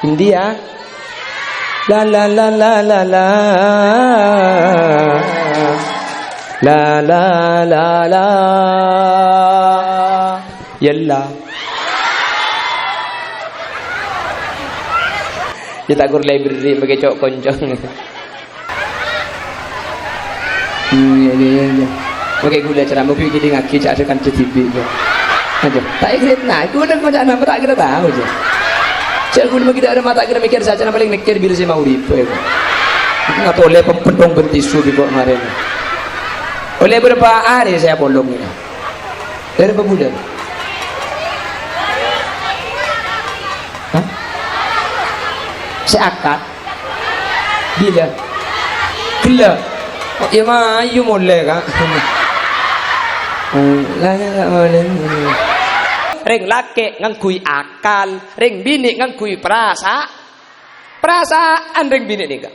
India. La la la la la la. La la la la. Yalla. Kita gur library bagi cok koncong. Ya. Pakai gula cara mau pergi dengan kicak akan CTV je. Aja. Tak ikut nak. Aku nak macam apa tak kira tahu je. Cak gula bagi ada mata kira mikir saja paling mikir bila saya mau urip. Enggak boleh pempendong bentisu di kok kemarin. Oleh berapa hari saya bolong ini? Dari berapa bulan? Hah? Saya akad. Bila? Gila. Oh, ya mah, you mulai kan? Ring laki ngangkui akal, ring bini ngangkui perasaan ring bini ni kan?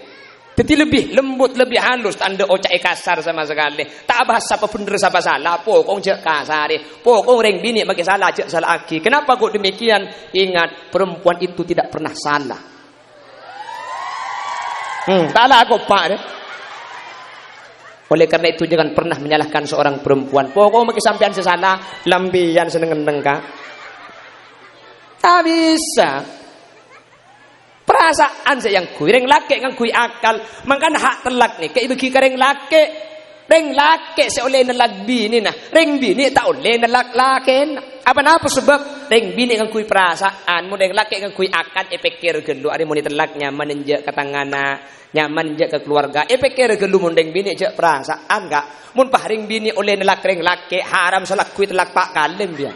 Jadi lebih lembut, lebih halus, tak ada ocak kasar sama sekali. Tak bahasa apa bener apa salah, pokong cek kasar, pokong ring bini bagi salah cek salah aki. Kenapa kok demikian? Ingat, perempuan itu tidak pernah salah. Salah aku pak deh. Oleh karena itu jangan pernah menyalahkan seorang perempuan. Pokok maki sampean sesalah, lambian seneng-seneng kak. Tak bisa. Perasaan saya yang kui, reng laki yang kui akal, makanya hak telak nih. Kayak bagi reng laki seoleh nelak bini nah, reng bini tak oleh nelak laki. Apa sebab reng bini yang kui perasaan, mau reng laki yang kui akal, pikir gelu, ada moni telak nyaman injak ke tangana, nyaman injak ke keluarga, pikir gelu mau reng bini injak perasaan enggak, mun pah reng bini oleh nelak reng laki haram salah kui telak pak kalem dia.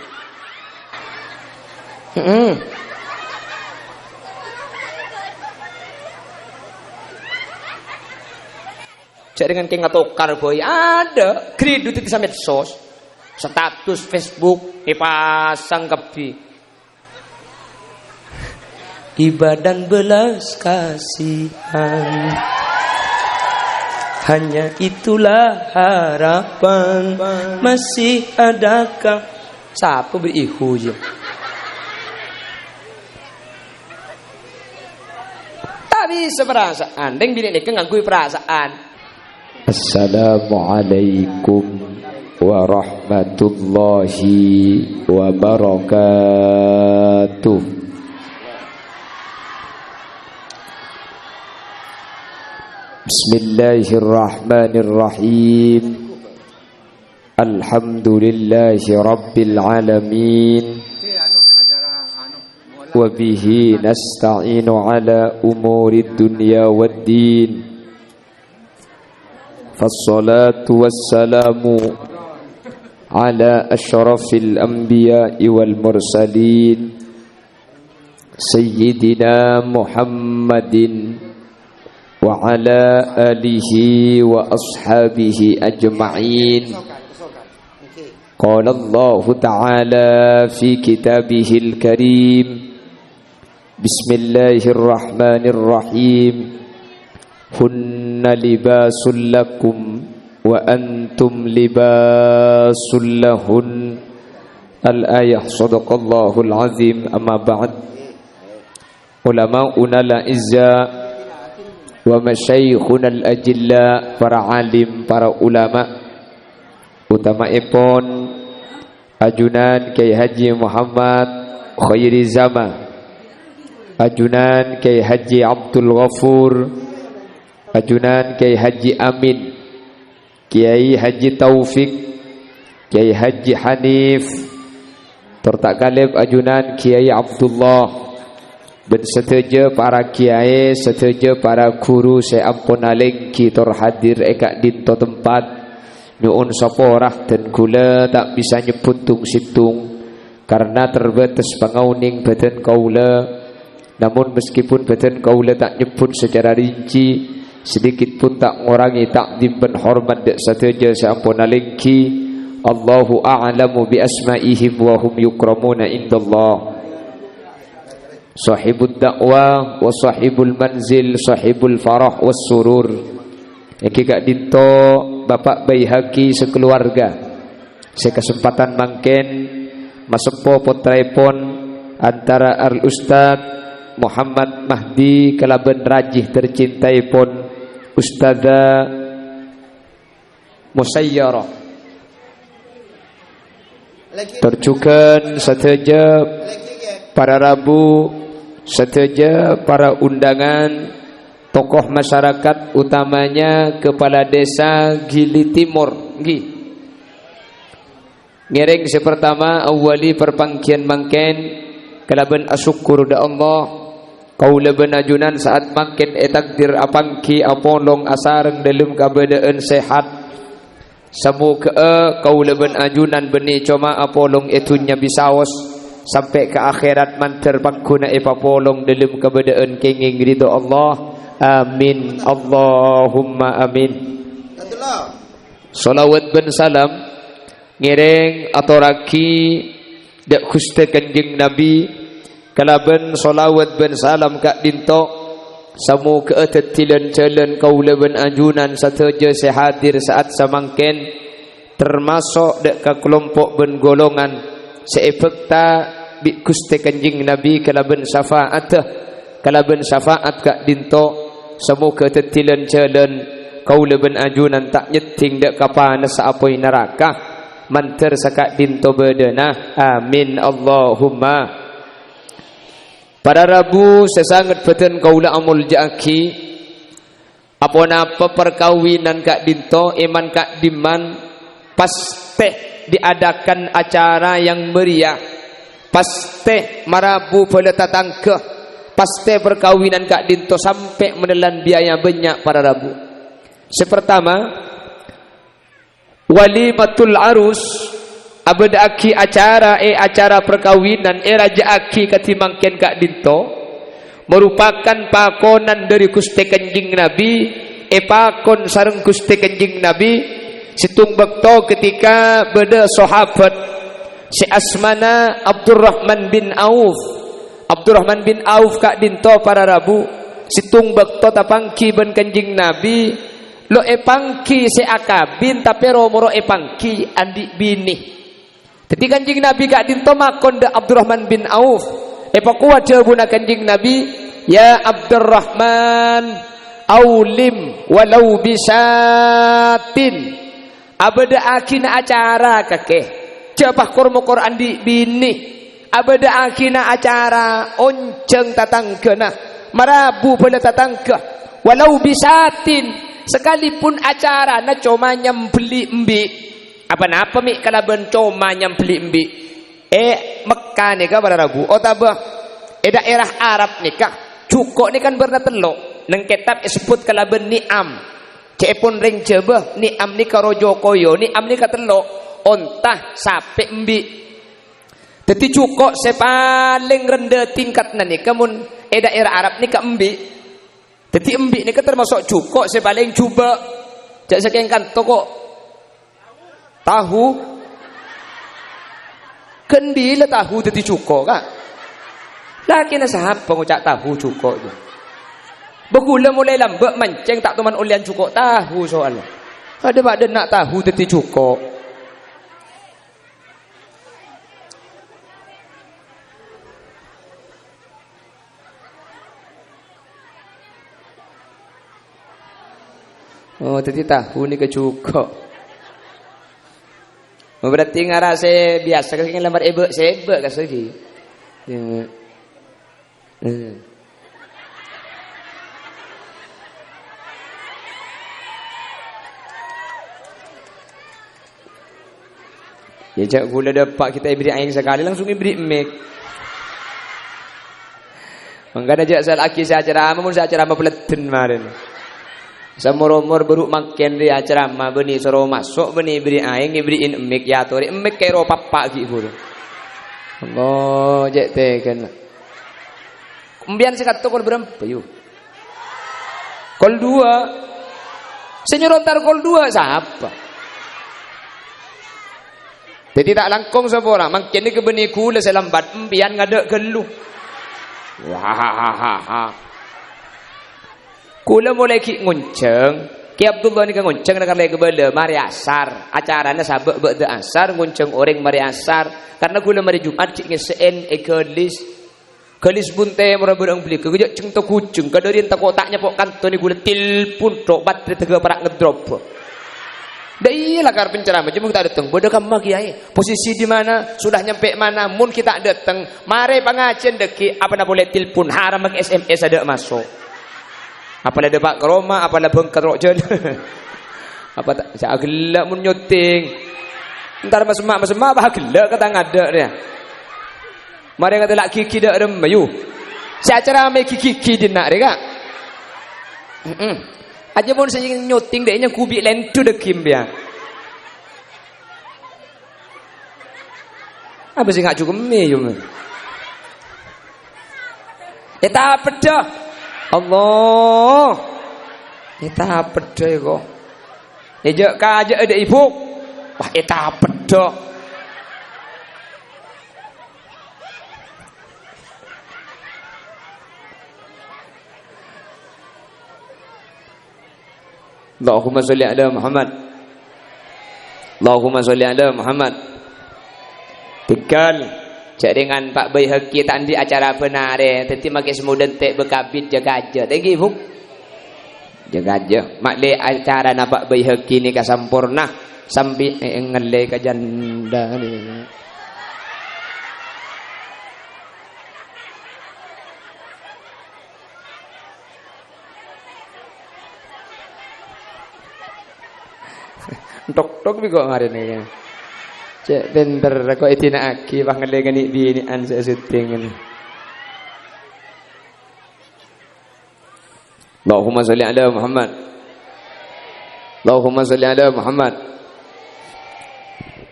Dengan kayak ngatokar boy ada kredit itu sampai medsos status Facebook dipasang kepi ibadah belas kasihan hanya itulah harapan masih adakah siapa beri ihu je tak bisa perasaan deng bini ini nganggu perasaan. Assalamualaikum warahmatullahi wabarakatuh. Bismillahirrahmanirrahim. Alhamdulillahi rabbil alamin. Wa bihi nasta'inu ala umurid dunya waddin. فالصلاة والسلام على أشرف الأنبياء والمرسلين سيدنا محمد وعلى آله وأصحابه أجمعين. قال الله تعالى في كتابه الكريم بسم الله الرحمن الرحيم هن لباس لكم وأنتم لباس لهن الآية صدق الله العظيم. أما بعد علماؤنا الأعزاء ومشايخنا الأجلاء para alim, para ulama utamaipun ajunan Kiai Haji Muhammad Khairi Zaman, ajunan Kiai Haji Abdul Ghafur, ajunan Kiai Haji Amin, Kiai Haji Taufik, Kiai Haji Hanif, tertak kalib ajunan Kiai Abdullah, dan setuju para kiai, setuju para guru saya ampun alengki terhadir eka dinto tempat nyuun saporah dan gula tak bisa nyebut tung situng karena terbatas pengauning badan kaula. Namun meskipun badan kaula tak nyebut secara rinci, sedikit pun tak ngurangi takdim dan hormat dak sateja sampun alengki. Allahu a'lamu bi asma'ihim wa hum yukramuna indallah. Sahibud dakwah wa sahibul manzil, sahibul farah was surur. Iki gak dinto Bapak Baihaqi sekeluarga. Saya kesempatan mangken masepo potraipun antara al ustad Muhammad Mahdi kalaben rajih tercintai pun Ustazah Musayyarah tercukan sateja para rabu sateja para undangan tokoh masyarakat utamanya kepala desa Gili Timur nggih ngereng sepertama awali perpangkian mangken kalaben asyukur da Allah kaula benajunan saat mangken takdir apangki apolong asareng dalam kabadaan sehat samu ke kaula benajunan beni coma apolong etunya bisaos sampai ke akhirat manter pangkuna epapolong dalam kabadaan kenging ridho Allah. Amin Allahumma amin. Salawat ben salam ngereng aturaki dak Gusti Kanjeng Nabi kalaben salawat ben salam kak dinto samu keetetilan jalan kaula ben ajunan sateja sehadir saat samangken termasuk dak ka kelompok ben golongan seefekta bi Gusti Kanjeng Nabi kalaben syafaat kak dinto samu keetetilan jalan kaula ben ajunan tak nyeting dak kapana saapoi neraka manter sakak dinto bedana. Amin Allahumma. Pada Rabu sesangat beten kaula amul jaki apa-apa perkawinan kak dinto iman kak diman pasti diadakan acara yang meriah pasti marabu pada tatangkeh pasti perkawinan kak dinto sampai menelan biaya banyak pada Rabu. Sepertama walimatul arus abada aki acara perkawinan raja aki katimangken kak dinto merupakan pakonan dari Gusti Kanjeng Nabi pakon sareng Gusti Kanjeng Nabi situng bekto ketika beda sahabat si asmana Abdurrahman bin Auf kak dinto para Rabu situng bekto tapangki ben Kanjeng Nabi lo pangki si akabin tapi romoro pangki andi bini. Jadi Kanjeng Nabi kak dinto makon da Abdurrahman bin Auf pakuat jawabuna Kanjeng Nabi ya Abdurrahman aulim walau bisatin abada akina acara kakeh jabah kormo Quran di bini abada akina acara onceng tatanggana marabu pada tatangga walau bisatin sekalipun acara na cuma nyembeli embi apa-apa mi kalaban cuma nyembeli embi Mekah nih kah pada Rabu tabah daerah Arab nih kah cukup nih kan berna telok neng kitab sebut kalaban ni'am cepon ring jebah ni'am nih karojo koyo ni'am nih katelok ontah sape embi jadi cukup sepaling rendah tingkat nih kamun daerah Arab nih kah embi jadi embi nih termasuk cukup sepaling coba jak sekengkan toko tahu kendila tahu jadi cukup kak laki na sahab pengucap tahu cukup je begula mulai lambak mancing tak teman ulian cukup tahu soalnya ada badan nak tahu jadi cukup oh jadi tahu ni kecukup berarti ngara saya biasa kasih lembar sebe kasih lagi ya jak gula dapat kita beri aing sekali langsung beri mic mangga ajak sal aki saya ceramah mun saya ceramah peleten kemarin samur-umur beruk makin di acara mah beni soro masuk beni beri aing beriin emik ya tori emik kero papa gitu Allah jek teh kan kemudian sekat kol berapa yuk kol 2 senyorontar kol 2 siapa jadi tak langkong sepora makin ni kebeni kula selambat empian ngada geluh wah kula mulai ki ngunceng ki Abdullah ni kan ngunceng nak lagi kebala mari asar acaranya sabak berde asar ngunceng orang mari asar karena kula mari Jumat ki ngesen egelis Galis bunte murah berang beli kegejak ceng to kucing kadarin tak otaknya pok kantor ni gula tilpun tok baterai tega parak ngedrop. Dah iyalah kar penceramah cuma kita datang. Bodoh kamu kiai. Posisi di mana? Sudah nyampe mana? Mun kita datang. Mari pengajian deki. Apa nak boleh tilpun? Haram ke SMS ada masuk. Apalah ada Pak Keroma, apalah bengkat rokjen. Apa tak? Saya gelak mun nyuting. Entar mas emak bah gelak kata ngada dia. Mari kata lak kiki dak rem ayu. Saya acara ame kiki din nak reka. Aja pun saya nyuting dek nya kubik lentu dekim dia. Apa sih ngak cukup me yo. Eta pedah. Allah. Eta pedah kok. Ejak ka aja ada ibu. Wah eta pedah. Allahumma sholli ala Muhammad. Allahumma sholli ala Muhammad. Tegal cak dengan Pak Baihaqi tak di acara benar tadi makin semudan tek bekabit jaga aja thank you jaga aja makle acara na Pak Baihaqi ni ka sampurna sampai ngele ka janda ni. Tok bi kok hari ni kan. Cek benter kok itina aki bang ngele ni bini an saya syuting. Allahumma sholli ala Muhammad. Allahumma sholli ala Muhammad.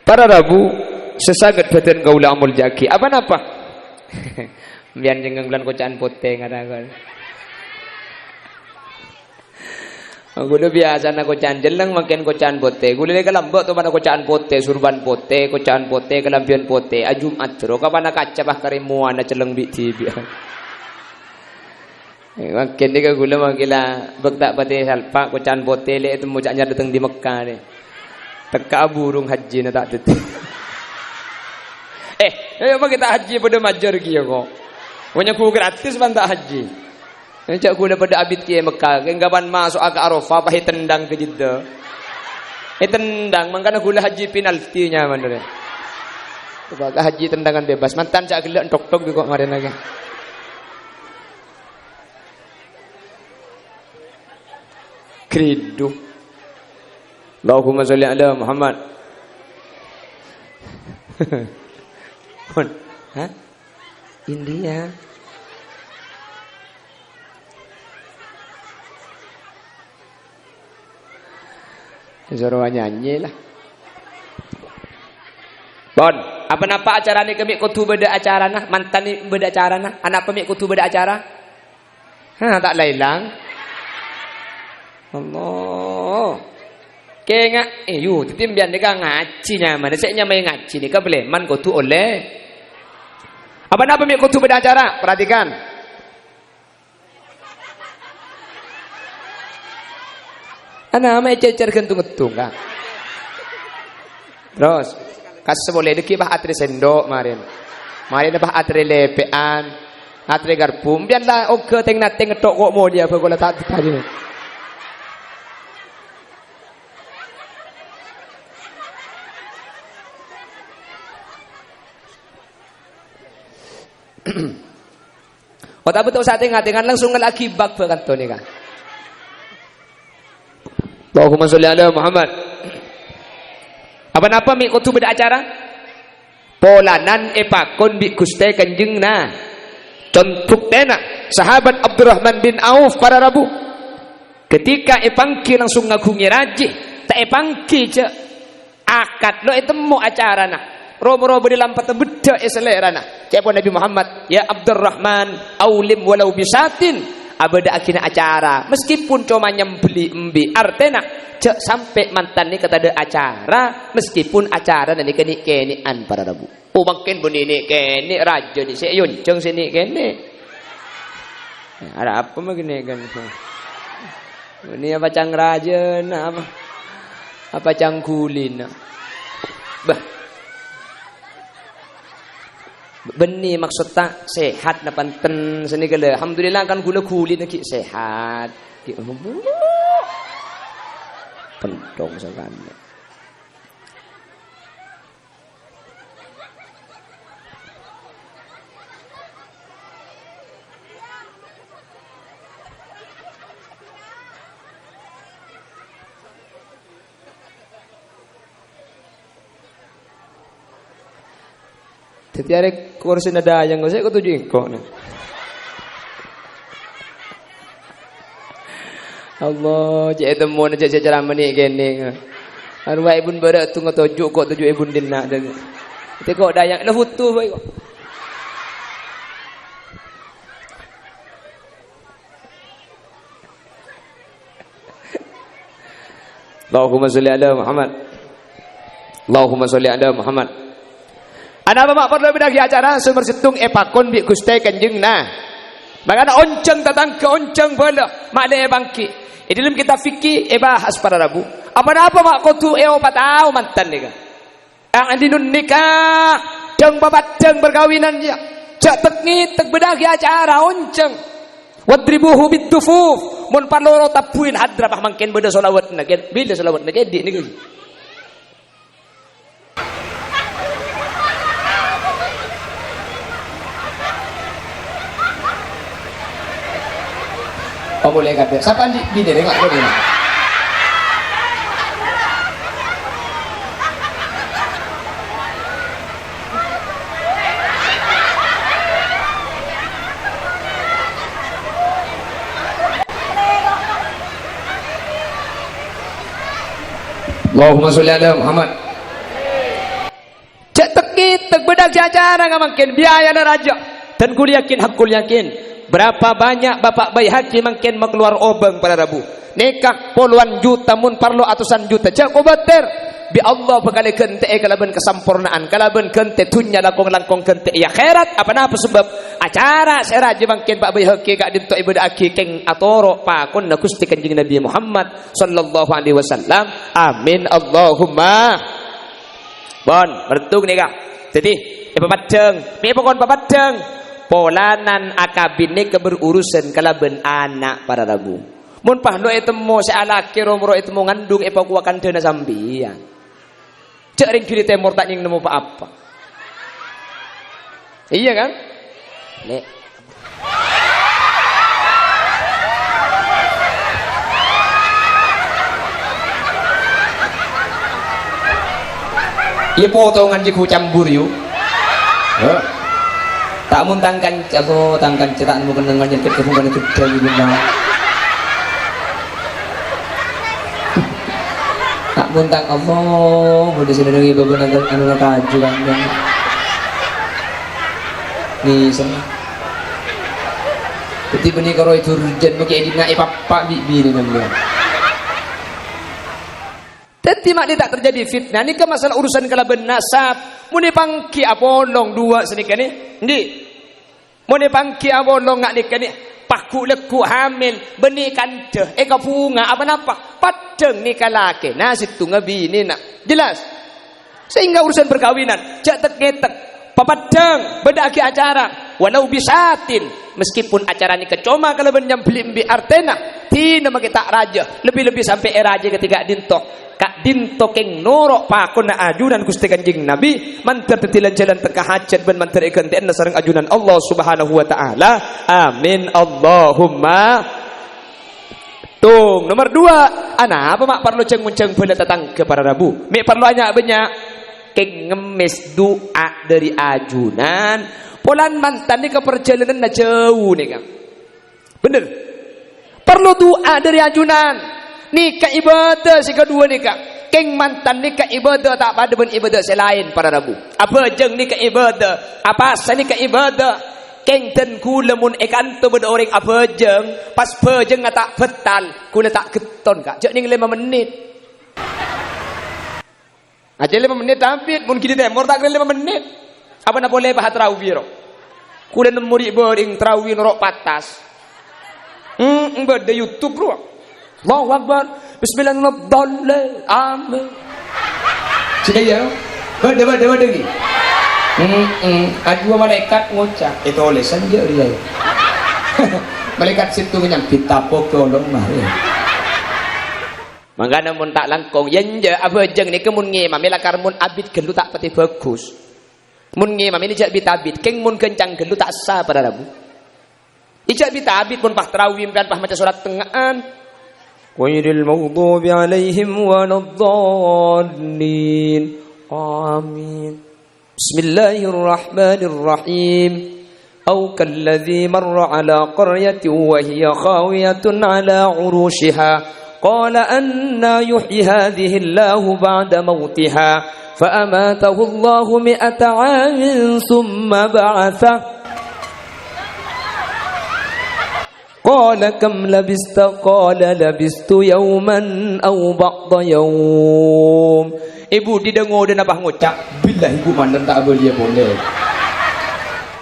Para Rabu sesagat badan kaula amul jaki. Apa napa? Biar jengang bulan kocaan poteng ada kan. Gula biasa na kocaan jelang makin kocaan pote. Gula le kalambak tu mana kocaan pote, surban pote, kocaan pote, kelampian pote. Jumat ro kapan nak kaca bah karimuan na celeng bi tibi. Makin dia gula makila bektak pate salpak kocaan pote le itu mujanya datang di Mekah ni. Teka burung haji na tak teti. Ayo kita haji pada majar kiyo kok. Punya ku gratis bantah haji. Cak gula pada abid kiai Mekah, kenggaban masuk agak Arafah, pahi tendang ke Jeddah. Tendang, makanya gula haji penaltinya mana dia. Coba haji tendangan bebas, mantan cak gila tok-tok kok kemarin lagi. Kridu. Allahumma sholli ala Muhammad. Hah? India. Suruh nyanyi lah. Bon, apa napa acara ni kami kutu beda acara nah, mantan ni beda acara nah, anak kami kutu beda acara. Tak lailang. Allah. Kenga, yu, titimbian dia ngaji nyaman, saya nyamai ngaji ni, kau boleh man kutu oleh. Apa napa kami kutu beda acara? Perhatikan. Anak mai cecer gentung-gentung kan. Terus kas boleh deki bah atre sendok marin. Marin bah atre lepean, atre garpum. Biarlah oke teng nateng ngetok kok mau dia apa tak tadi. Oh tak betul saat tengah langsung lagi bak berkantor ni kan. Allahumma sholli ala Muhammad. Apa-apa mi kutu beda acara? Polanan epakon bi Gusti Kanjeng na. Contoh tena sahabat Abdurrahman bin Auf para Rabu. Ketika epangki langsung ngagungi raji, tak epangki je akad lo itu mau acara na. Robo-robo di lampat beda selera na. Siapa Nabi Muhammad? Ya Abdurrahman, aulim walau bisatin. Abada akhirnya acara meskipun cuma nyembeli embi artena cek sampai mantan ni kata ada acara meskipun acara dan keni kenian para Rabu. Oh makin bunyi keni raja ni saya yunceng sini keni. Ada apa begini kan? Ini apa cang raja na apa cang kulin na. Bah. Beni maksud tak sehat na panten seni kala. Alhamdulillah kan gula kulit nak sehat. Pentong sakane. Jadi ada kursi nada yang saya kau tuju kok nah. Allah, cek temu nak cek cara menik gini. Arwah ibun berak tu ngau tuju kok tuju ibun dina. Kita kok dayang lah foto baik kok. Allahumma sholli ala Muhammad. Allahumma sholli ala Muhammad. Ana bapak perlu bedah acara sumber setung epakon bi Gusti Kanjeng nah. Bagana onceng tatang ke onceng bala mak le bangki. Dalam kita fikih bahas para Rabu. Apa-apa mak kau tu opat tahu mantan ni kan. Yang andinun nikah jeng babat jeng perkawinan dia. Cak tekni tek bedah acara onceng. Wadribuhu bidufuf. Mun parlo tapuin hadrapah mangken beda solawat nak. Bila solawat nak jadi ni. Oh boleh kata. Siapa di dia tengok boleh nak? Allahumma sholli ala Muhammad. Cek tekit tek bedak jajaran makin biaya dan raja. Dan kul yakin hakul yakin. Berapa banyak bapak bayi haki makin keluar obeng pada Rabu. Nikah puluhan juta mun parlo atusan juta. Cak ko beter. Bi Allah bekali kente kalaban kesempurnaan. Kalaban kente tunya langkong-langkong kente ya khairat. Apa napa sebab acara seraji makin pak bayi haki kak dinto ibadah aki keng atoro pakon na Gusti Kanjeng Nabi Muhammad sallallahu alaihi wasallam. Amin Allahumma. Bon, bertung nikah. Jadi papadeng, mi pokon papadeng. Polanan akabine keberurusan kalaben anak para Rabu. Mun pahlo etemo sa alaki romro etemo ngandung epakuakan dana sambian. Cek ring kiri temor tak nying nemu apa. Iya kan? Nek. Iya potongan jiku campur yuk. Tak muntangkan aku tangkan cetakanmu kena ngajak ke bukan itu dari bunda. Tak muntang Allah boleh sedang ibu benar anu kaju kan. Ni sana. Jadi benih kalau itu urgent bagi edina papa bibi dengan dia. Jadi mak dia tak terjadi fitnah. Ni ke masalah urusan kalaben nasab. Muni pangki abolong dua senikah ni. Ndi. Muni pangki abolong ngak nikah ni. Paku leku hamil. Benih kanta. Eka punga apa napa. Padeng nikah laki. Nah situ ngebini nak. Jelas. Sehingga urusan perkawinan. Cak tek-tek. Papadeng. Bedaki acara. Walau bisatin. Meskipun acara ni kecoma kalaben yang beli artena. Tina makita raja. Lebih-lebih sampai raja ketika dintok. Kak dinto keng norok pakon na ajunan Gusti Kanjeng Nabi mantar tetilan jalan tengah hajat ben mantar ikan tien sareng ajunan Allah Subhanahu wa taala. Amin Allahumma. Tung nomor 2, ana apa mak perlu ceng-ceng benda datang ke para Rabu. Mek perlu banyak keng ngemis doa dari ajunan. Polan mantan ni ke perjalanan na jauh ni kan. Bener. Perlu doa dari ajunan. Nikah ibadah si kedua nikah. Keng mantan nikah ibadah tak pada ben ibadah selain para Rabu. Apa jeng nikah ibadah? Apa asal nikah ibadah? Keng ten kula mun ekanto beda orang apa jeng? Pas pejeng tak betal, kula tak keton kak. Jek ning 5 menit. Aja 5 menit tampit mun kini temor tak kira 5 menit. Apa nak boleh bahat tarawih ro? Kula nemu ring tarawih norok patas. Beda YouTube ro. Allahu Akbar. Bismillahirrahmanirrahim. Amin. Sudah ya? Beda lagi. Dua malaikat ngucap itu oleh saja dia. Malaikat situ nyampit tapo tolong mari. Mangga mun tak langkong yen je apa jeng ni kemun nge mamela karmun abid gelu tak pati bagus. Mun nge mamini jak bitabit keng mun kencang gelu tak sah pada rabu. Ijak bitabit mun pah tarawih kan pah maca surat tengahan. Ghairil maghdubi alaihim waladdallin. Amin. Bismillahirrahmanirrahim. Au kalladzi marra ala qaryatin wa hiya khawiyatun ala urushiha. قال أنا يحيي هذه الله بعد موتها فأماته الله 100 عام ثم بعثه قال كم لبثت قال لبثت يوما أو بعض يوم. Ibu didengar dan abah ngucap bila ibu mandang tak boleh boleh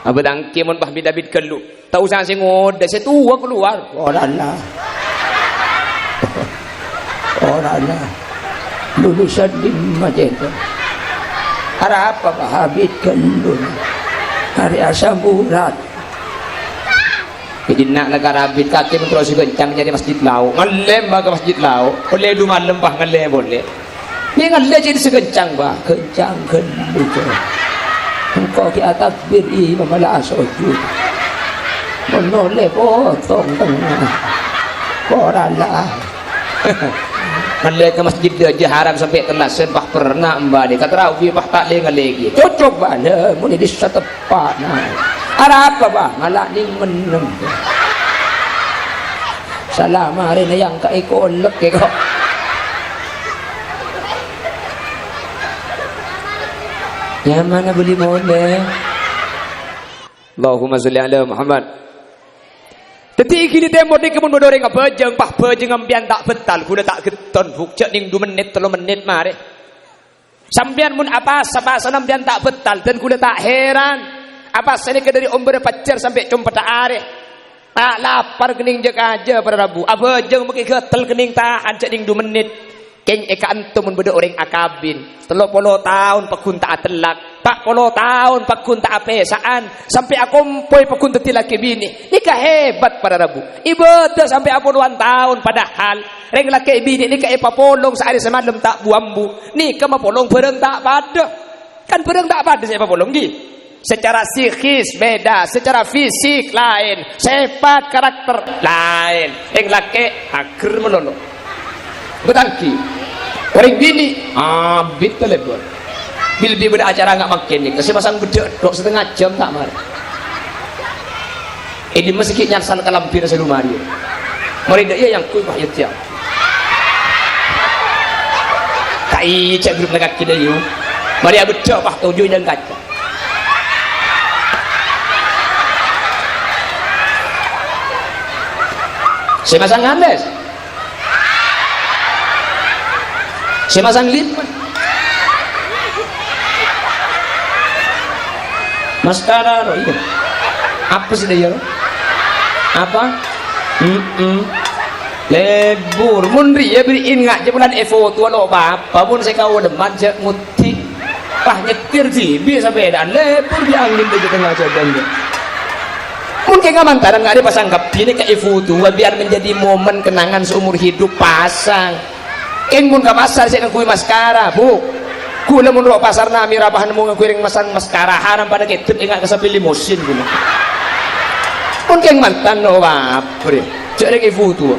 abah tangki mun bah bidabit kelu tak usah sing ngoda saya tua keluar oranglah oranglah lulusan di Madinah hari apa bah habis kelu hari asam bulat jadi nak negara habis kaki terus kencang jadi masjid lau ngelem bah ke masjid lau boleh du malam bah ngelem boleh ni ngelem jadi sekencang bah kencang kelu engkau ki takbir malah sujud menoleh potong tengah oranglah ngelek ke masjid dia haram sampai telat sebah pernah mbak kata rawi bah tak lengan lagi cocok bala muni di setepak nah ada apa bah malah ning menem salam hari ni yang ka ikolek ke kok yang mana boleh boleh Allahumma sholli ala Muhammad. Detik kini tembok ni kemun bodoreng apa jeng pah bejeng ambian tak betal kuda tak geton buk cek ning 2 menit 3 menit mare sambian mun apa sama ambian tak betal dan kuda tak heran apa seni ke dari umber pacar sampai jumpa tak are tak lapar kening je aja pada rabu apa jeng beki getel kening tahan cek ning 2 menit keng eka antum mun beda orang akabin 30 tahun pakun tak telak 40 tahun pakun tak apesaan sampai aku poy pakun teti laki bini nikah hebat pada rabu ibadah sampai 40 tahun padahal reng laki bini nikah epapolong sehari semalam tak buambu nikah mapolong bereng tak pada kan bereng tak pada saya papolong gi secara psikis beda secara fisik lain sifat karakter lain reng laki akhir melolo betangki orang bini abit telebon bil beracara nggak makin ni kasi pasang bedek dok setengah jam tak mar ini meski nyarsan kalampir selumari mari dia yang kuy bah yetiak kai cek grup negak kita yu mari bedek bah tujuh dan kaca saya masang ngandes saya masang lid maskara roh iya apa sih dia apa lebur munri ya beri ingat je bulan evo tua lo apa pun saya kau demat je muti pah nyetir sih biasa beda lebur di angin di tengah jalan dia mungkin nggak mantaran nggak ada pasang kapi ini ke evo tua biar menjadi momen kenangan seumur hidup pasang keng mun ka pasar saya ngakui maskara bu kula mun ro pasar nami rabahan mo ngakui masang maskara haram pada ketep ingat kasapi limusin guna pun keng mantan no bapre cek lagi foto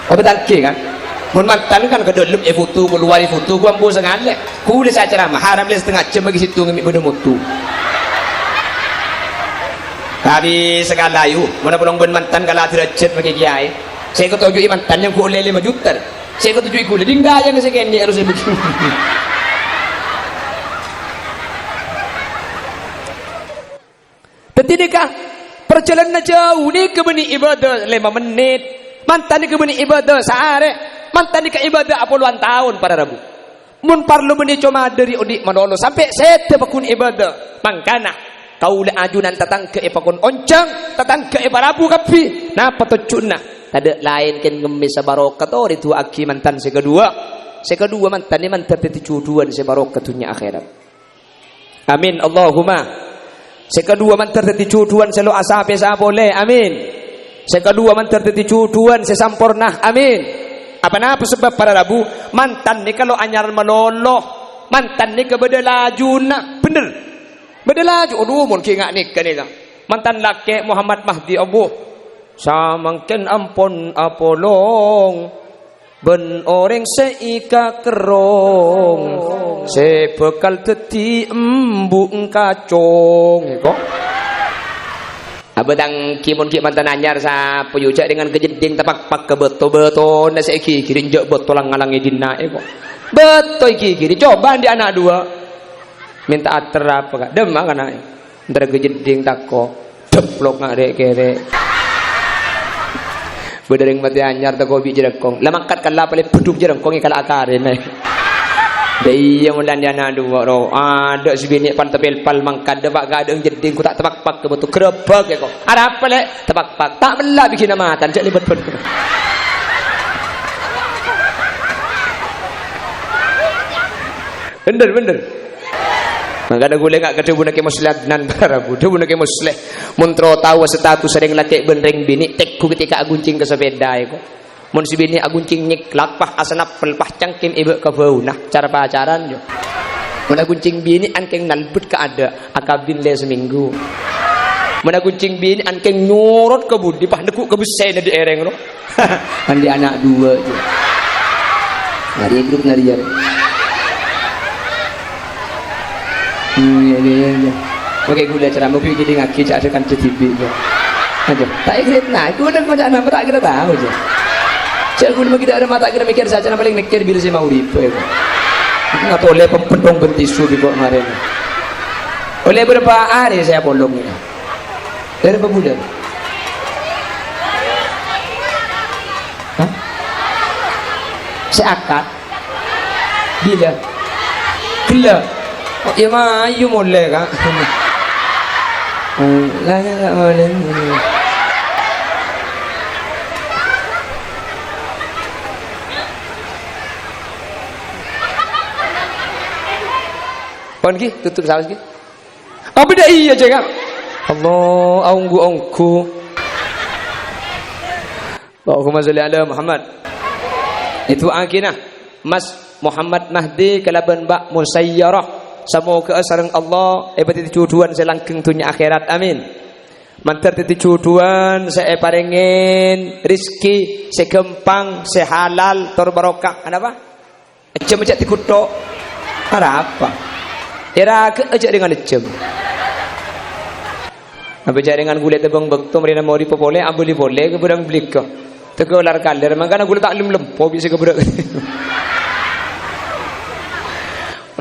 apa tangke kan mun mantan kan kedolep foto keluar foto gua ambu sengale kula saya ceramah haram le setengah jam bagi situ ngemi benda mutu tapi segala yu mana pulang ben mantan kala derajat bagi kiai saya ketujuh mantan yang boleh 5 juta saya ketujuh ikut jadi enggak yang saya kini harus saya begini ketika perjalanan jauh ni ke beni ibadah 5 menit mantan ni ke beni ibadah sehari mantan ni ke ibadah puluhan tahun pada rabu mun parlo beni cuma dari odik manolo sampai saya terpakun ibadah mangkana kau le ajunan tatang ke epakun oncang tatang ke eparabu kapi napa tocuna ada lain kan ngemis barokah tu itu aki mantan sekedua mantan ni mantan 72 sebarokah dunia akhirat Amin Allahumma. Sekedua man terteti cuduan selalu asape sa boleh. Amin. Sekedua man terteti cuduan sesampurnah. Amin. Apa sebab para rabu mantan ni kalau anyar meloloh, mantan ni kebeda laju nak bener. Beda laju. Aduh mun ki ngak nikah ni kan. Mantan laki Muhammad Mahdi Abu samangken ampun apolong ben orang seika kerong sebekal teti embung kacong kok abadang kimun ki mantan anyar sa puyucak dengan kejeding tapak-pak ke beto-beto na seiki kiri njok beto lang ngalangi dina kok beto iki kiri coba di anak dua minta ater apa kak demang kan ae ntar kejeding tako deplok ngare kere bedering mati anyar ta kopi jerengkong lamakat kala pale beduk jerengkong kala akare nai dai yang mulan anak dua ro ada sebini pan tepel pal mangkad bak gadeng jeding ku tak tepak-pak ke betul grebek ya kok ada apa le tepak-pak tak belak bikin amatan cak libet betul bener mangkada gule ngak kedebu nak muslihat nan barabu debu nak muslih muntro tahu status sering laki benring bini tekku ketika aguncing ke sepeda kok mun si bini aguncing nyiklak pah asanap pelpah cangkim ibu ke bau nah cara pacaran yo mun aguncing bini angkeng nalbut ke ada akabin le seminggu mun aguncing bini angkeng nyorot ke budi pah nekuk ke besai di ereng lo andi anak dua je ngari grup ngari Oke gula ceramah pergi jadi ngaki cak akan TV je. Aja. Tak ikut nak. Aku nak macam apa tak kira tahu je. Cak gula kita ada mata kira mikir saja. Paling mikir bila saya mau ribu. Nggak boleh pempendong bentisu di kok kemarin. Oleh berapa hari saya bolong ini. Dari berapa bulan? Hah? Saya akad. Bila? Gila. Oh, ya mah, ayu boleh kan? Lah tak boleh. Pon ki tutup saus ki. Apa dah iya cakap? Allah, ongku. Allahumma sholli ala Muhammad. Itu akinah. Mas Muhammad Mahdi kalaban bak musayyarah. Semoga sareng Allah ebati tujuan selangkeng dunia akhirat amin. Mantar tujuan saya paringin rizki segempang sehalal tor barokah. Ada apa? Ejem ejak tikuto. Ada apa? Era ke ejak dengan ejem. Apa jaringan gule tebang bekto mereka mau dipopole ambuli boleh ke budang beli ke. Teko lar kaler mangkana gule tak lempo bisa ke budak.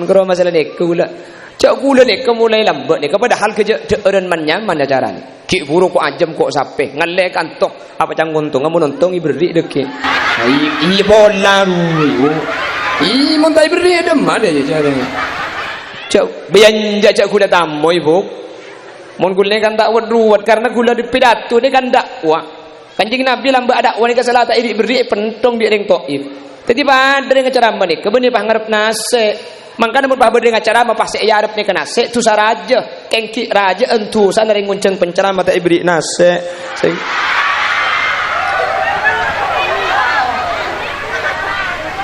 Kalau masalah ni gula, cak gula ni mulai lambat ni. Padahal kerja orang manyaman ajaran. Ki buru ko ajam ko sape, ngalek antok apa cang untung, kamu nonton iberi deke. I bola ru. I montai iberi ada mana je cara. Cak belanja cak gula tamu ibu. Mon gula kan tak ruwet karena gula di pidato ni kan dakwah. Kanjeng Nabi lambat dakwah ni kasalah tak iberi pentong di ring toib. Tadi pada dengan ceramah ni, kebeni pangarep nase. Mangka namun pahabar dengan ceramah pasti ia arep ni kena se tu saraja kengki raja entu sana ring ngunceng penceramah tak ibri nase.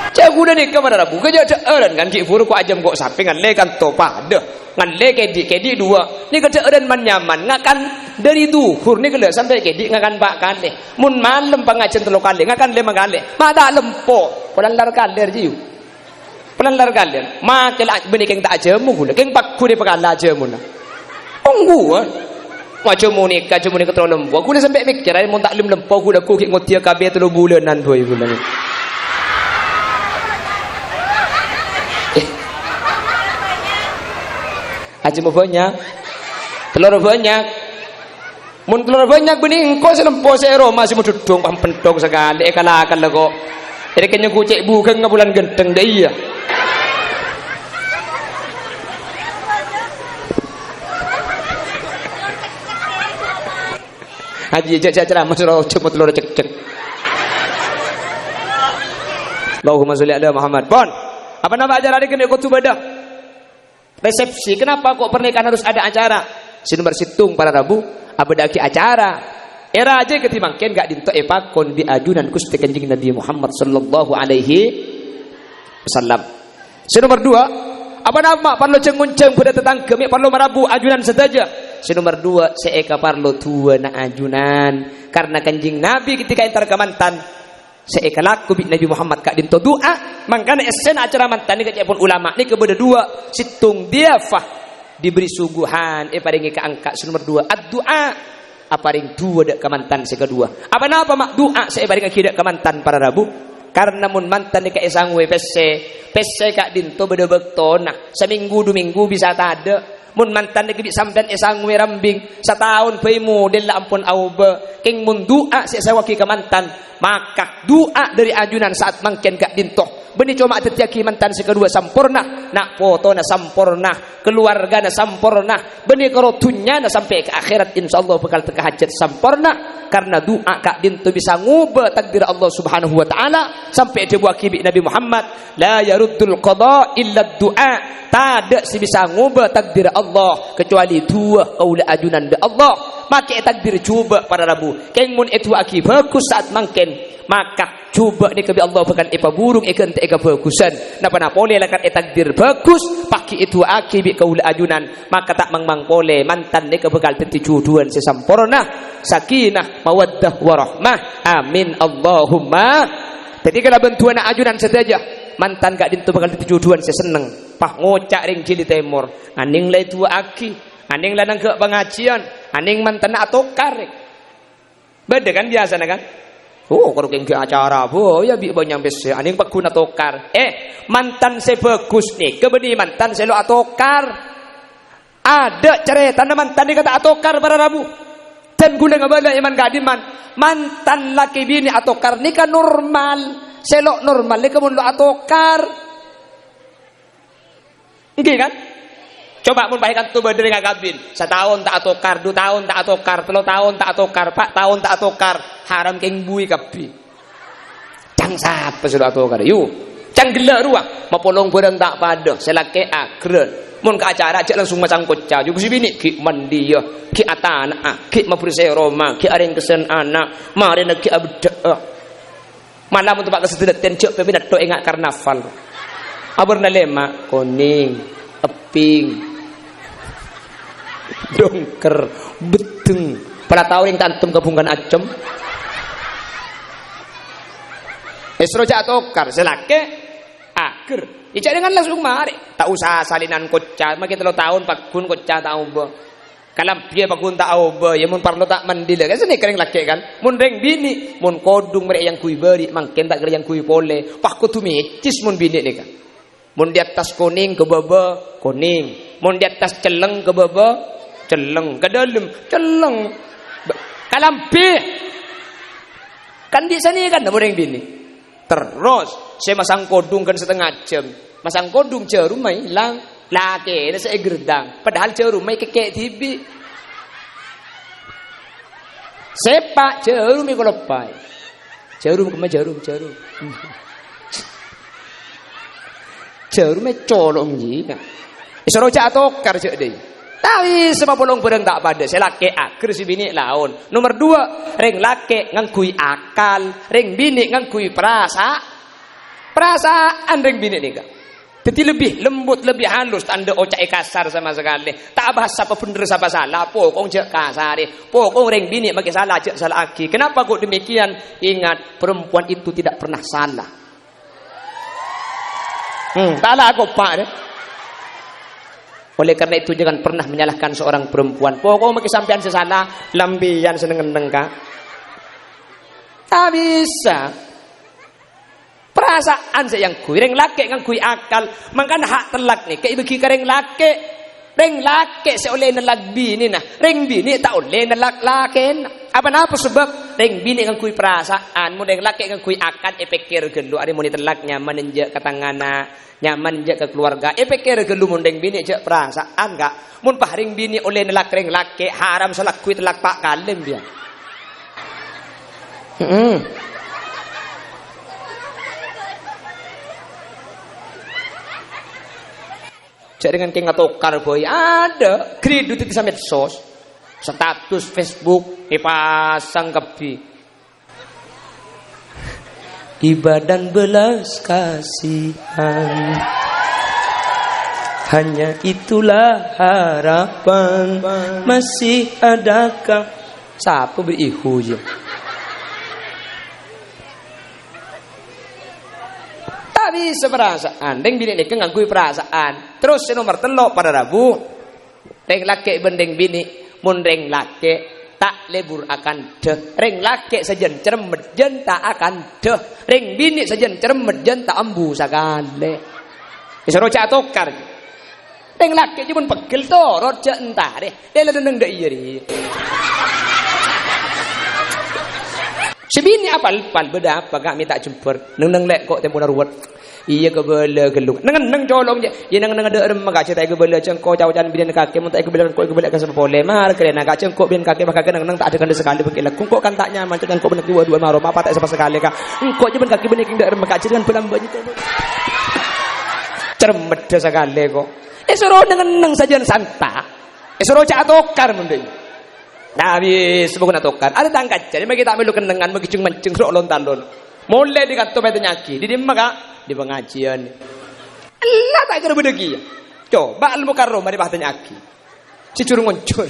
Cak guna ni kepada rabu kerja ceeran kan ki furu ko ajam kok sapi ngan le kan to pada ngan le kedi dua ni kerja eran man nyaman ngakan dari duhur ni kele sampai kedi ngakan bak kali mun malam pangajen telo kali ngakan le mangale mada lempo pelan lar kaler jiu pelan lar kaler makel beni keng tak ajemu gula keng pakku ni pakala ajemu na onggu macam ni ketro lempo gula sampai mikir ai mun tak lempo gula ku ki ngotia kabeh 3 bulanan boy gula ni ajemu banyak telur banyak mun telur banyak bening engko selempo sero masih mududung pam pentong sekali kalakan lah kok jadi kenya kucek bukan ngabulan genteng dah iya haji jajak ceramah suruh cek telur cek Allahumma sholli ala Muhammad pon apa nama ajaran kena kutu badah Resepsi, kenapa kok pernikahan harus ada acara? Sinomor situng para rabu, abadaki acara. Era aja ketimangken gak dinto epakon di ajunan Gusti Kanjeng Nabi Muhammad sallallahu alaihi wasallam. Sinomor 2, apa nama parlo cengunceng pada tetangga mi parlo marabu ajunan saja. Sinomor 2, seeka parlo tua na ajunan karena Kanjeng Nabi ketika entar kemantan seeka laku bi Nabi Muhammad kak dinto doa mangkana esen acara mantan ni kecapun ulama ni kepada 2 situng diafah diberi suguhan paringi ke angka. Sinomor 2 ad-doa aparing 2 dak kemantan sekedua. Apa napa mak doa saya paring akidak kemantan para rabu karena mun mantan ni ka isang we pesse kak dinto beda bektona seminggu 2 minggu bisa tada. Mun mantan ni kibik sampean isang we rambing setahun pe model la ampun auba king mun doa saya sawaki kemantan maka doa dari ajunan saat mangken kak dinto beni cuma tetiaki mantan sekedua sampurna nak foto na sampurna keluarga na sampurna beni karotunya na sampai ke akhirat insyaallah bakal teka hajat sampurna karena doa kak dinto bisa ngubah takdir Allah subhanahu wa ta'ala sampai dia buat kibik Nabi Muhammad la yaruddul qada illa doa tak ada si bisa ngubah takdir Allah kecuali 2 kaula ajunan de Allah maka takdir coba para rabu keng mun itu aki bagus saat mangken maka coba ni kebi Allah bukan ipa burung ikan te eka bagusan napa boleh lah kan takdir bagus paki itu aki bi kaula ajunan maka tak mang boleh mantan ni bekal tenti juduan sesampurna sakinah mawaddah warahmah amin Allahumma. Jadi kalau bentuan ajunan saja mantan gak dintu bakal tenti juduan seseneng pah ngocak ring jili temur aning lai tua aki aning lanang ke pengajian aning mantan atau karek beda kan biasa kan. Oh, kalau kengke acara, ya bi banyak bese. Aning paguna tokar. Mantan saya bagus nih. Kebeni mantan saya lo atokar. Ada cerita mantan ni kata atokar para rabu. Dan guna ngabala iman gadiman. Mantan laki bini atokar ni kan normal. Saya lo normal ni kamu lo atokar. Ini kan? Coba mun bahikan tu badere ngagabin. 1 tahun tak atokar, 2 tahun tak atokar, 3 tahun tak atokar, 4 tahun tak atokar. Haram keng bui kapi. Cang sapa sudah atokar. Yu, cang gela ruang. Mapolong barang tak pada. Selake akren. Mun ke acara aja langsung macam kocah. Juga si bini ki mandi ya, ki atana, ki maprise Roma, ki areng kesen anak, mari nak ki abda. Malam untuk pak kesedetan cek peminat to engak karnaval. Abur na lema kuning, eping. Dongker beteng pada tahu yang tantum gabungan acem esroja atokar selake aker ica dengan langsung mari tak usah salinan kocah makin 3 tahun pakun kocah tak oba kalam dia pakun tak oba ya mun parlo tak mandil kan seni kering laki kan mun reng bini mun kodung mereka yang kui beri makin tak yang kui pole pakku tu mecis mun bini ni kan mun di atas kuning ke baba kuning mun di atas celeng ke baba celeng ke dalam celeng kalampi kan di sini kan ada bini terus saya masang kodung kan 1/2 jam masang kodung jarum mai hilang laki ada saya gerdang padahal jarum mai kekek tibi sepak jarum ikut lepai jarum kemana jarum mai colong jika isroja atokar cek deh. Tapi semua bolong barang tak pada. Saya laki akhir si bini laun. Nomor 2, ring laki ngangkui akal, ring bini ngangkui perasaan ring bini ni kan. Jadi lebih lembut, lebih halus, tanda ocak kasar sama sekali. Tak bahas apa bener apa salah, pokong cek kasar. Pokong ring bini bagi salah cek salah aki. Kenapa kok demikian? Ingat perempuan itu tidak pernah salah. Salah aku pak deh. Oleh karena itu jangan pernah menyalahkan seorang perempuan. Pokoknya maki sampean sesalah, lambian seneng-seneng kak. Tak bisa. Perasaan saya yang kui, reng laki yang kui akal. Makan hak telak nih, kayak bagi reng laki. Reng laki seoleh nelak bini nah. Reng bini tak oleh nelak laki. Apa sebab reng bini yang kui perasaan, mau reng laki yang kui akal, pikir gelu. Ada mau telak nyaman injak ke tangana. Nyaman je ke keluarga pikir gelu mundeng bini je perasaan gak mun pahring bini oleh nelak reng laki haram salak kuit telak pak kalem dia Cek dengan keng ngatokar boy ada kredit itu sampai medsos, status Facebook dipasang kepi. Ibadah belas kasihan, hanya itulah harapan. Masih adakah siapa beri ihu je? Tak bisa perasaan. Deng bini ni nganggu perasaan. Terus nomor telok pada Rabu. Reng laki bendeng bini, mun reng laki tak lebur akan deh. Reng laki sajen cermet jen tak akan deh. Reng bini sajen cermet jen tak ambu sakale. Isoro cak tokar. Reng laki je pun pegel to, roja entah deh. Dia lah neng dak iri. Sebini apal beda apa kami tak jemput. Neng lek kok tempo naruat. Iya kebela geluk. Neng colong je. Ya neng ada rem mak cerita kebela cengko jauh-jauh bidan kaki mun tak kebela kok kebela kan sepole mar keren nak cengko bidan kaki bakal neng tak ada kan sekali bekil. Kok kan tak nyaman kan kok benek dua maro apa tak sama sekali ka. Engko je ben kaki benek ndak rem mak cerita kan pelambat itu. Cermet sekali kok. Suruh neng saja santa. Suruh cak tokar mending. Nah habis bukan tokar. Ada tangkat jadi bagi tak melu kenengan bagi menceng rok lontalon. Mulai di kantor pete nyaki. Di mana di pengajian. Allah tak kira bedegi. Coba ilmu karomah di pete nyaki. Si curung muncul.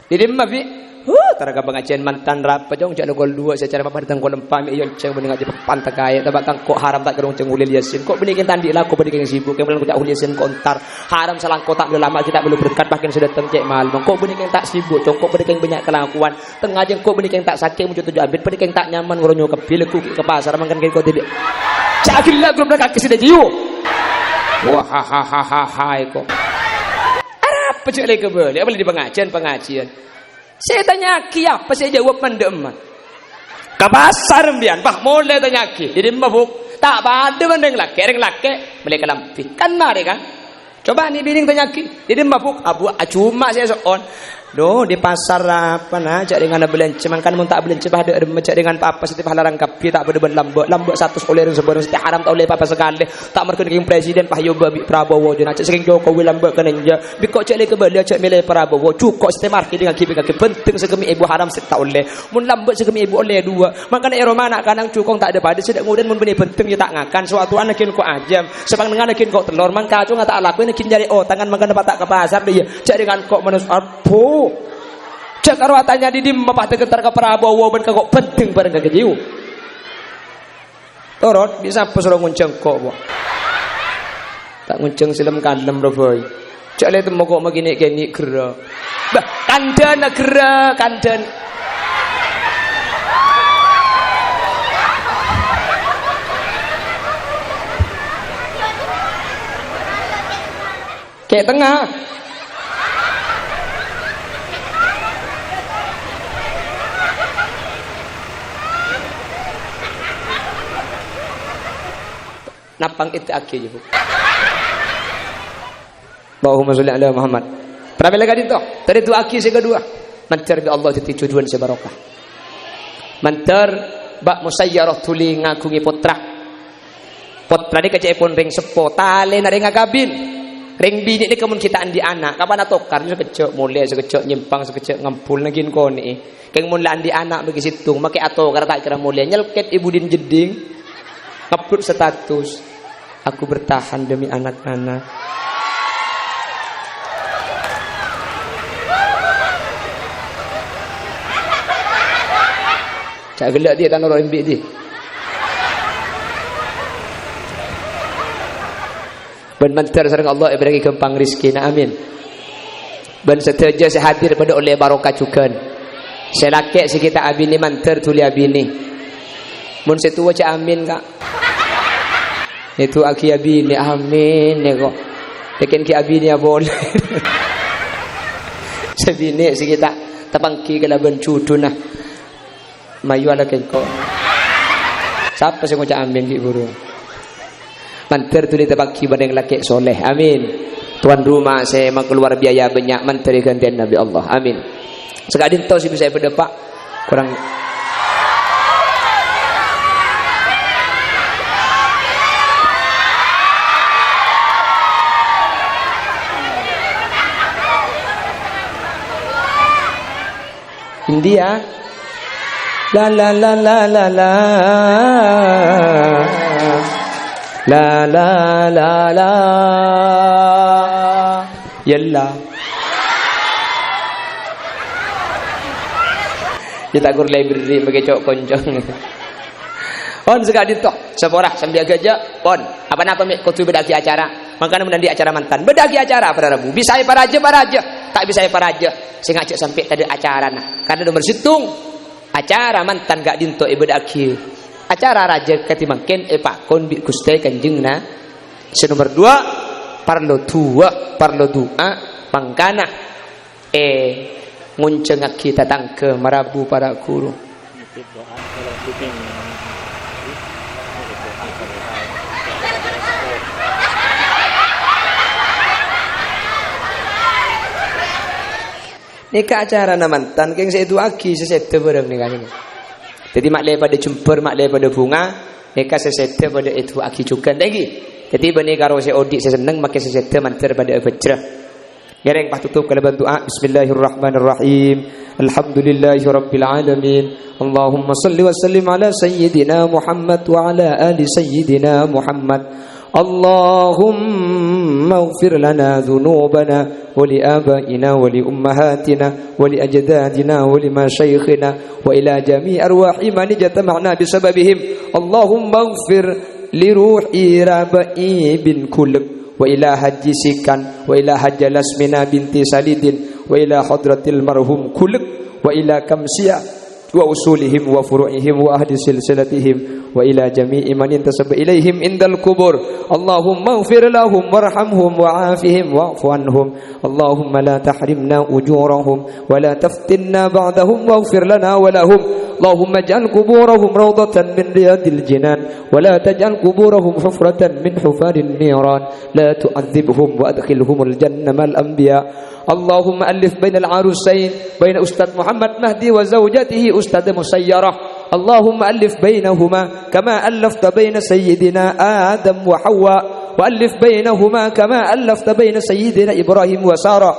Di mana bi? Taraga pengajian mantan rapa jong jak gol 2 secara apa datang gol 4 mi yon ceng bening ngaji pantai kaya tabak kang kok haram tak kerong ceng ulil yasin kok bening tandi lah kok bening sibuk yang belang kok ulil yasin kontar haram salang kotak lama kita belum berkat makin sudah tengcek mal kok bening tak sibuk cong kok bening banyak kelakuan tengah jeng kok bening tak sakit muncul tujuh abit bening tak nyaman ngoronyo kebil ke pasar makan kau tidak cakil lah belum dah kaki sudah jiu wah ha kok arab pecek lagi kebel apa di pengajian saya tanya ki apa saya jawab mendem ke pasar mbian bah mulai tanya ki jadi mabuk tak pada mendeng laki beli kelampi kan mari kan coba nih bining tanya ki jadi mabuk abu cuma saya soon do di pasar apa nah cak dengan belanja makan mun tak belanja bah ada cak dengan apa setiap halarang kapi tak pada lambok 100 oleh sebarang setiap haram tak oleh apa sekali tak merken king presiden Pahyo Babi Prabowo je nak cak saking Jokowi lambok kenenja bikok cak le kebali cak milih Prabowo cukup setiap marki dengan kipi kaki penting segemi ibu haram tak oleh mun lambok segemi ibu oleh 2 makanya eroma nak kanang cukong tak ada pada sedak kemudian mun benih penting ya tak ngakan suatu anakin kok ajam sepang dengan anakin kok telur mangka cung tak lakuin anakin jari tangan makan dapat tak ke pasar dia cak dengan kok manus apo cek arwatanya di dim mapah tegentar ke Prabowo ben kok penting bareng ke jiu torot bisa pesuruh ngunceng kok tak ngunceng silem kalem roboy cek le temu kok magini geni gera bah kandana gera kandan kayak tengah napang itu akhir je bu. Allahumma sholli ala Muhammad. Berapa lagi itu? Tadi itu akhir yang kedua. Mantar bi Allah jadi tujuan sebarokah. Mantar bak musayyarah tuli ngagungi putra. Putra ni kecek pun ring sepo tale na ring agabin. Ring bini ni kemun kita andi anak. Kapan atokar sekecek mulai sekecek nyimpang sekecek ngampul nagin ko ni. Keng mun la andi anak bagi situng make atokar tak kira mulai nyelket ibu din jeding. Upload status. Aku bertahan demi anak-anak. Cak gelak dia tanah orang ambil dia. Ben mantar sareng Allah bagi kempang rizki na amin. Ben seteja saya hadir pada oleh barokah juga. Saya lakek si kita abini mantar tuli abini. Mun setua cak amin kak. Itu aki abini amin ya kok. Bikin ki abini ya boleh. Sebini si kita tapangki kalaban cuduna. Mayu ala kengko. Siapa sih ngucap amin ki buru. Manter tu ditapangki badeng laki soleh. Amin. Tuan rumah saya keluar biaya banyak menteri gantian Nabi Allah. Amin. Sekadin tahu sih bisa berdepak kurang. India. La la la la la la. La la la la. Yalla. Kita gur library bagi cok koncong. On sekali toh, seporah sambil gajah. On, apa napa mek kutu bedagi acara. Makanya menandi acara mantan. Bedagi acara pada Rabu. Bisa para aja. Tak bisa para aja. Sing ngajak sampai tadi acara nah. Karena nomor situng acara mantan gak dinto bedagi. Acara raja ketimangken pakon bi Gusti Kanjeng na. Nomor 2 parlo doa mangkana nguncengak kita tangke marabu para guru. Nikah acara na mantan keng saya itu aki sesete bareng nikah ini. Jadi maklai pada jumper, maklai pada bunga, nikah sesete pada itu aki juga lagi. Jadi bani karo saya odik saya seneng makai sesete mantar pada bejrah. Gereng pah tutup kalaban doa. Bismillahirrahmanirrahim. Alhamdulillahirabbil alamin. Allahumma salli wa sallim ala sayyidina Muhammad wa ala ali sayyidina Muhammad. Allahumma ighfir lana dhunubana wa li abaina wa li ummahatina wa li ajdadina wa li masyayikhina wa ila jami' arwahi man jatama'na bisababihim. Allahumma ighfir li ruhi Rabai bin Kulub wa ila haji Sikan wa ila hajja Lasmina binti Salidin wa ila hadratil marhum Kulub wa ila kamsiyah wa usulihim wa furu'ihim wa ahli silsilatihim wa ila jami'i man intasaba ilaihim indal kubur. Allahumma ighfir lahum warhamhum wa'afihim wa'fu anhum. Allahumma la tahrimna ujurahum wa la taftinna ba'dahum waghfir lana wa lahum. Allahumma ij'al quburahum rawdatan min riyadil jinan wa la taj'al quburahum hufratan min hufarin niran. La tu'adzibhum wa adkhilhumul jannah mal anbiya. Allahumma alif bainal arusain bain Ustaz Muhammad Mahdi wa zawjatihi Ustaz Musayyarah. Allahumma alif bainahuma kama allafta bain sayyidina Adam wa Hawa wa alif bainahuma kama allafta bain sayyidina Ibrahim wa Sarah.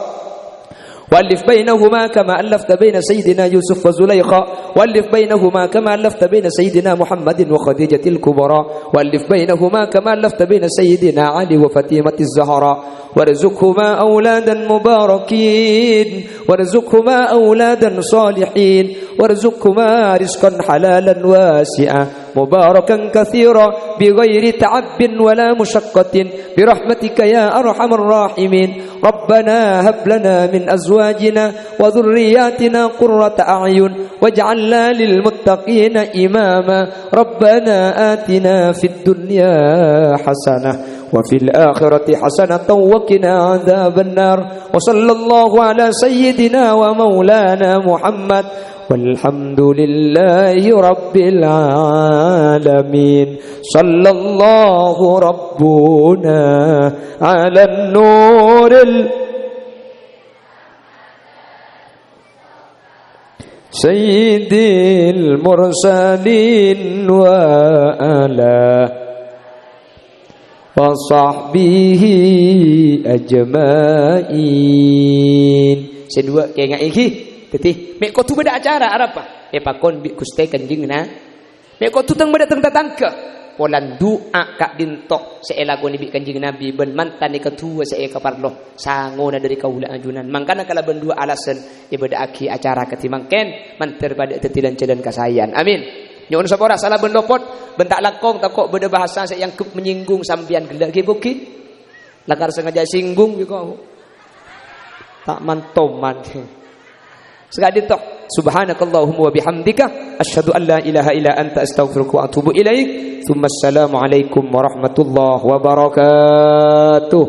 وألف بينهما كما ألفت بين سيدنا يوسف وزليخا وألف بينهما كما ألفت بين سيدنا محمد وخديجة الكبرى وألف بينهما كما ألفت بين سيدنا علي وفاطمة الزهراء وارزقهما أولادا مباركين وارزقهما أولادا صالحين وارزقهما رزقا حلالا واسعا مباركا كثيرا بغير تعب ولا مشقة برحمتك يا أرحم الراحمين. ربنا هب لنا من أزواجنا وذرياتنا قرة أعين واجعلنا للمتقين إماما. ربنا آتنا في الدنيا حسنة وفي الآخرة حسنة وقنا عذاب النار. وصلى الله على سيدنا ومولانا محمد والحمد لله رب العالمين. صلى الله ربنا على النور سيد المرسلين وعلى وصحبه أجمعين. Sedua kayak iki Teti, mek kau tu beda acara apa? Pakon bi Gusti Kanjeng na. Mek kau tu tang beda tang tatangke. Polan doa kak dintok seelago ni bi Kanjeng Nabi ben mantan ni ketua saya kaparlo sangona dari kaula ajunan. Mangkana kala ben dua alasan ibadah aki acara ketimangken manter pada tetilan cedan kasayan. Amin. Nyon sapora salah ben lopot bentak lakong takok beda bahasa saya yang menyinggung sambian gelak ki buki. Lakar sengaja singgung biko. Tak mantoman. Sekali tok subhanakallahumma wa bihamdika asyhadu an la ilaha illa anta astaghfiruka wa atubu ilaik. Tsumma assalamu alaikum warahmatullahi wabarakatuh.